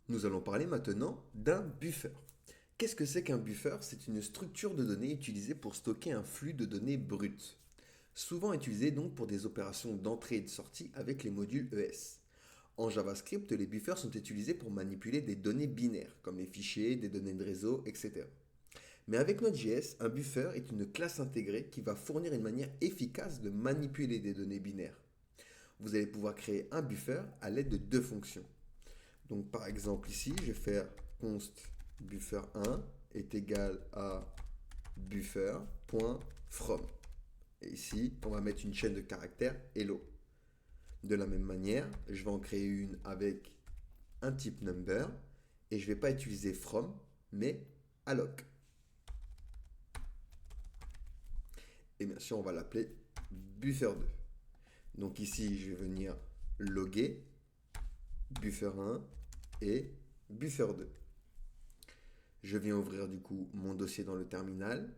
Nous allons parler maintenant d'un buffer. Qu'est-ce que c'est qu'un buffer? C'est une structure de données utilisée pour stocker un flux de données brutes, souvent utilisé donc pour des opérations d'entrée et de sortie avec les modules ES. En JavaScript, les buffers sont utilisés pour manipuler des données binaires, comme les fichiers, des données de réseau, etc. Mais avec Node.js, un buffer est une classe intégrée qui va fournir une manière efficace de manipuler des données binaires. Vous allez pouvoir créer un buffer à l'aide de deux fonctions. Donc par exemple ici, je vais faire const buffer1 est égal à buffer.from. Et ici, on va mettre une chaîne de caractères hello. De la même manière, je vais en créer une avec un type number et je ne vais pas utiliser from, mais alloc. Et bien sûr, on va l'appeler buffer2. Donc ici, je vais venir loguer buffer1 et buffer2. Je viens ouvrir du coup mon dossier dans le terminal.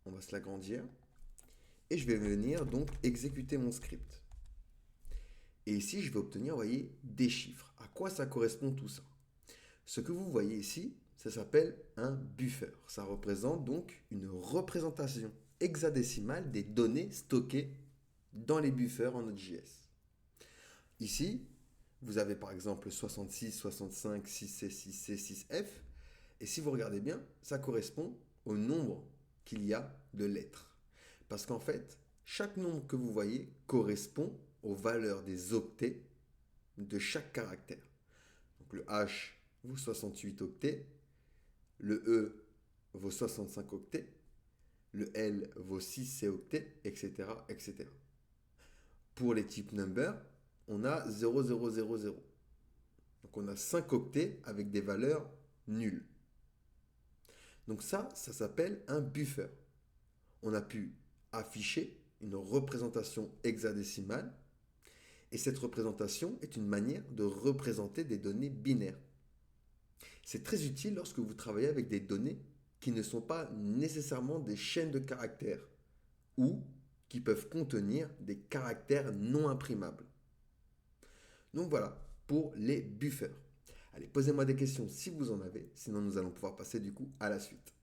On va se l'agrandir. Et je vais venir donc exécuter mon script. Et ici, je vais obtenir, vous voyez, des chiffres. À quoi ça correspond tout ça? Ce que vous voyez ici, ça s'appelle un buffer. Ça représente donc une représentation hexadécimale des données stockées dans les buffers en Node.js. Ici, vous avez par exemple 66, 65, 6C, 6C, 6F. Et si vous regardez bien, ça correspond au nombre qu'il y a de lettres. Parce qu'en fait, chaque nombre que vous voyez correspond aux valeurs des octets de chaque caractère. Donc le H vaut 68 octets, le E vaut 65 octets, le L vaut 6C octets, etc., etc. Pour les types number, on a 0000. Donc on a 5 octets avec des valeurs nulles. Donc ça s'appelle un buffer. On a pu afficher une représentation hexadécimale et cette représentation est une manière de représenter des données binaires. C'est très utile lorsque vous travaillez avec des données qui ne sont pas nécessairement des chaînes de caractères ou qui peuvent contenir des caractères non imprimables. Donc voilà pour les buffers. Allez, posez-moi des questions si vous en avez, sinon nous allons pouvoir passer du coup à la suite.